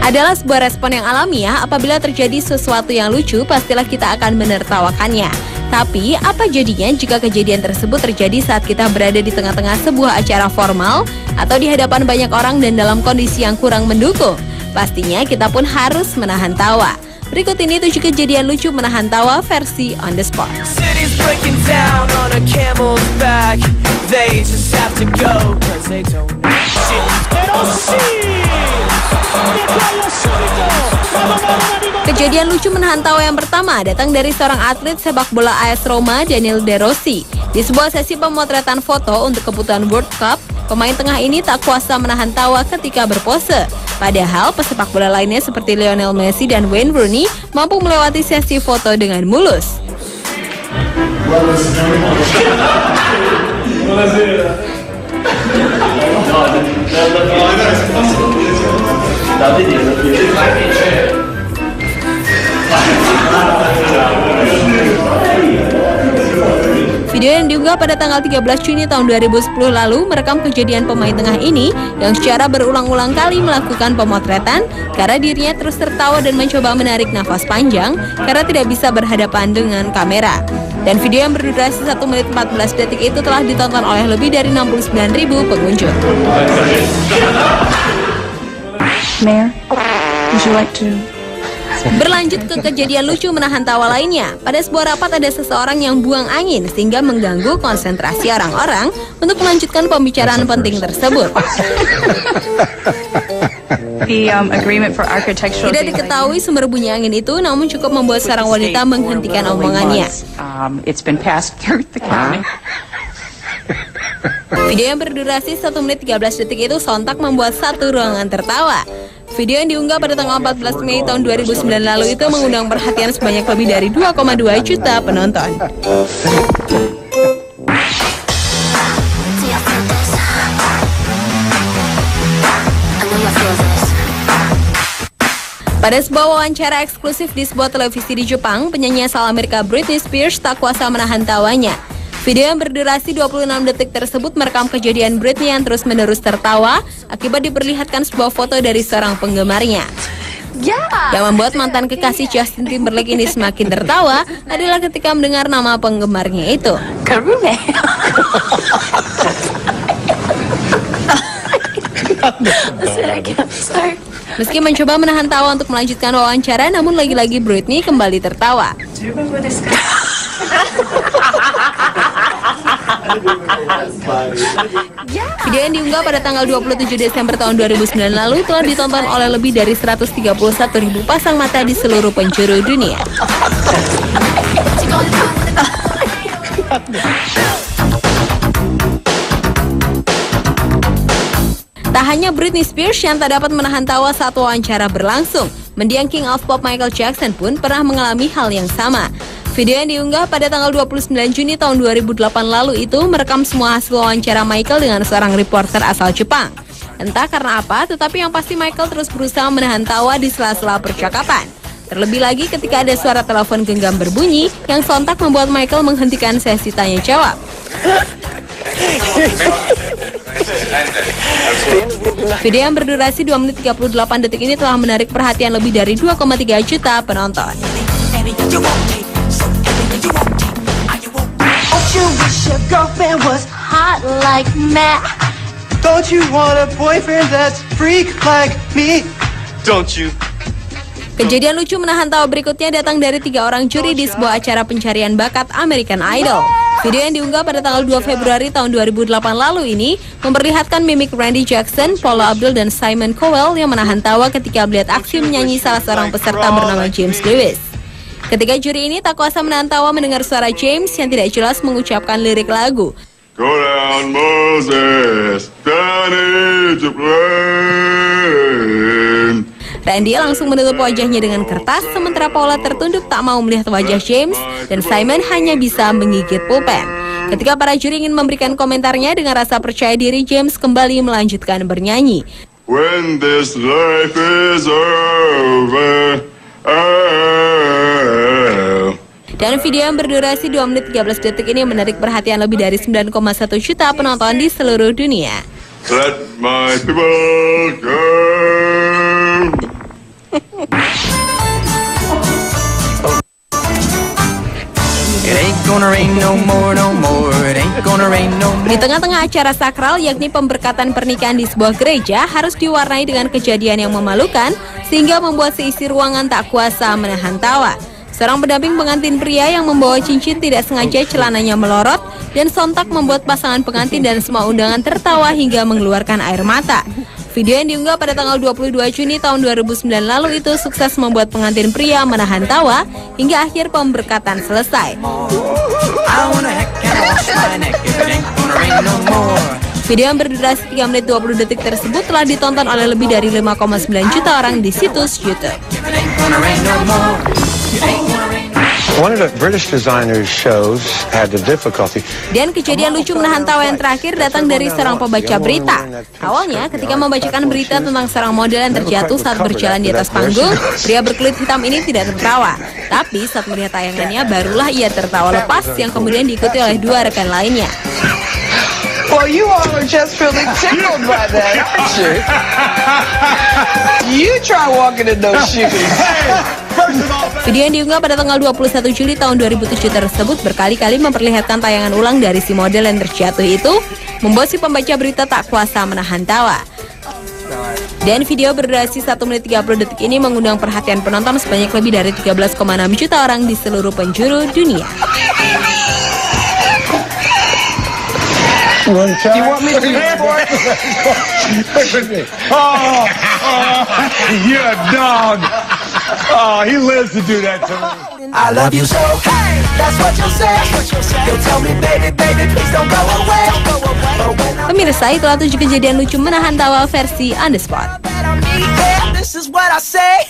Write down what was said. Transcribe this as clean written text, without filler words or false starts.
Adalah sebuah respon yang alamiah. Apabila terjadi sesuatu yang lucu, pastilah kita akan menertawakannya. Tapi, apa jadinya jika kejadian tersebut terjadi saat kita berada di tengah-tengah sebuah acara formal atau di hadapan banyak orang dan dalam kondisi yang kurang mendukung? Pastinya kita pun harus menahan tawa. Berikut ini 7 kejadian lucu menahan tawa versi On The Spot. Kejadian lucu menahan tawa yang pertama datang dari seorang atlet sepak bola AS Roma, Daniel De Rossi. Di sebuah sesi pemotretan foto untuk kebutuhan World Cup, pemain tengah ini tak kuasa menahan tawa ketika berpose. Padahal pesepak bola lainnya seperti Lionel Messi dan Wayne Rooney mampu melewati sesi foto dengan mulus. Video yang diunggah pada tanggal 13 Juni tahun 2010 lalu merekam kejadian pemain tengah ini yang secara berulang-ulang kali melakukan pemotretan karena dirinya terus tertawa dan mencoba menarik nafas panjang karena tidak bisa berhadapan dengan kamera. Dan video yang berdurasi 1 menit 14 detik itu telah ditonton oleh lebih dari 69.000 pengunjung. Mayor, would you like to... Berlanjut ke kejadian lucu menahan tawa lainnya. Pada sebuah rapat ada seseorang yang buang angin sehingga mengganggu konsentrasi orang-orang untuk melanjutkan pembicaraan penting tersebut. Tidak diketahui sumber bunyi angin itu, namun cukup membuat seorang wanita menghentikan omongannya. Video yang berdurasi 1 menit 13 detik itu sontak membuat satu ruangan tertawa. Video yang diunggah pada tanggal 14 Mei tahun 2009 lalu itu mengundang perhatian sebanyak lebih dari 2,2 juta penonton. Pada sebuah wawancara eksklusif di sebuah televisi di Jepang, penyanyi asal Amerika Britney Spears tak kuasa menahan tawanya. Video yang berdurasi 26 detik tersebut merekam kejadian Britney yang terus-menerus tertawa akibat diperlihatkan sebuah foto dari seorang penggemarnya. Yang membuat mantan kekasih Justin Timberlake ini semakin tertawa adalah ketika mendengar nama penggemarnya itu. Meski mencoba menahan tawa untuk melanjutkan wawancara, namun lagi-lagi Britney kembali tertawa. Video yang diunggah pada tanggal 27 Desember tahun 2009 lalu telah ditonton oleh lebih dari 131.000 pasang mata di seluruh penjuru dunia. Tak hanya Britney Spears yang tak dapat menahan tawa saat wawancara berlangsung, mendiang King of Pop Michael Jackson pun pernah mengalami hal yang sama. Video yang diunggah pada tanggal 29 Juni tahun 2008 lalu itu merekam semua hasil wawancara Michael dengan seorang reporter asal Jepang. Entah karena apa, tetapi yang pasti Michael terus berusaha menahan tawa di sela-sela percakapan. Terlebih lagi ketika ada suara telepon genggam berbunyi yang sontak membuat Michael menghentikan sesi tanya jawab. Video yang berdurasi 2 menit 38 detik ini telah menarik perhatian lebih dari 2,3 juta penonton. You wish your girlfriend was hot like Matt. Don't you want a boyfriend that's freak like me? Don't you? Kejadian lucu menahan tawa berikutnya datang dari 3 orang juri di sebuah acara pencarian bakat American Idol. Video yang diunggah pada tanggal 2 Februari tahun 2008 lalu ini memperlihatkan mimik Randy Jackson, Paula Abdul, dan Simon Cowell yang menahan tawa ketika melihat aksi menyanyi salah seorang peserta bernama James Lewis. Ketika juri ini tak kuasa menahan tawa mendengar suara James yang tidak jelas mengucapkan lirik lagu. Go down Moses, down Egypt land. Randy langsung menutup wajahnya dengan kertas, sementara Paula tertunduk tak mau melihat wajah James dan Simon hanya bisa menggigit pulpen. Ketika para juri ingin memberikan komentarnya dengan rasa percaya diri, James kembali melanjutkan bernyanyi. When this life is over, Dan video yang berdurasi 2 menit 13 detik ini menarik perhatian lebih dari 9,1 juta penonton di seluruh dunia. Let my people go. It ain't gonna rain no more, no more. It ain't gonna rain no more. Di tengah-tengah acara sakral yakni pemberkatan pernikahan di sebuah gereja harus diwarnai dengan kejadian yang memalukan sehingga membuat seisi ruangan tak kuasa menahan tawa. Seorang pendamping pengantin pria yang membawa cincin tidak sengaja celananya melorot dan sontak membuat pasangan pengantin dan semua undangan tertawa hingga mengeluarkan air mata. Video yang diunggah pada tanggal 22 Juni tahun 2009 lalu itu sukses membuat pengantin pria menahan tawa hingga akhir pemberkatan selesai. Video yang berdurasi 3 menit 20 detik tersebut telah ditonton oleh lebih dari 5,9 juta orang di situs YouTube. One of the British designers shows had the difficulty. Dan kejadian lucu menahan tawa yang terakhir datang dari seorang pembaca berita. Awalnya ketika membacakan berita tentang seorang model yang terjatuh saat berjalan di atas panggung, pria berkulit hitam ini tidak tertawa. Tapi saat melihat tayangannya barulah ia tertawa lepas yang kemudian diikuti oleh 2 rekan lainnya. Well, you all are just really tickled by that, aren't you? You try walking in those shoes. Video yang diunggah pada tanggal 21 Juli tahun 2007 tersebut berkali-kali memperlihatkan tayangan ulang dari si model yang terjatuh itu, membuat si pembaca berita tak kuasa menahan tawa. Dan video berdurasi 1 menit 30 detik ini mengundang perhatian penonton sebanyak lebih dari 13,6 juta orang di seluruh penjuru dunia. You want me to do it for it? Oh, you're a dog. Oh, he lives to do that to me. I love you so. Hey, that's what you say. You tell me, baby, baby, please don't go away. Pemirsa, itulah 7 kejadian lucu menahan tawa versi On The Spot. This is what I say.